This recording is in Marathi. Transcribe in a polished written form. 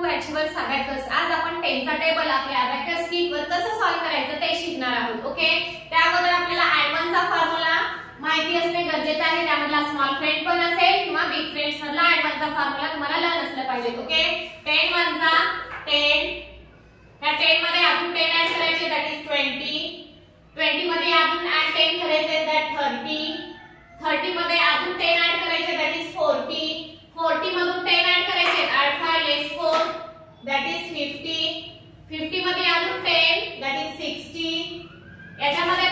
बॅचवर स्वागत. आज आपण 10 चा टेबल आपल्या अबॅकस किटवर कसं सॉल्व्ह करायचं ते शिकणार आहोत. ओके, त्या अगोदर आपल्याला ऍड 1 चा फॉर्म्युला माहिती असणे गरजेचे आहे. त्यामधला स्मॉल फ्रेंड पण असेल किंवा बिग फ्रेंड्स मधला ऍड 1 चा फॉर्म्युला तुम्हाला लर्न असलं पाहिजे. ओके, 10 1 जा 10, त्या 10 मध्ये अजून 10 ऍड करायचे, दॅट इज 20. 20 मध्ये अजून 10 करायचे, दॅट 30. 30 मध्ये अजून 10 ऍड करायचे, दॅट इज 40. 40 मधून 10 ऍड करायचे, add 5 less 4, that is 50. 50 मध्ये अजून 10, that is 60. याच्यामध्ये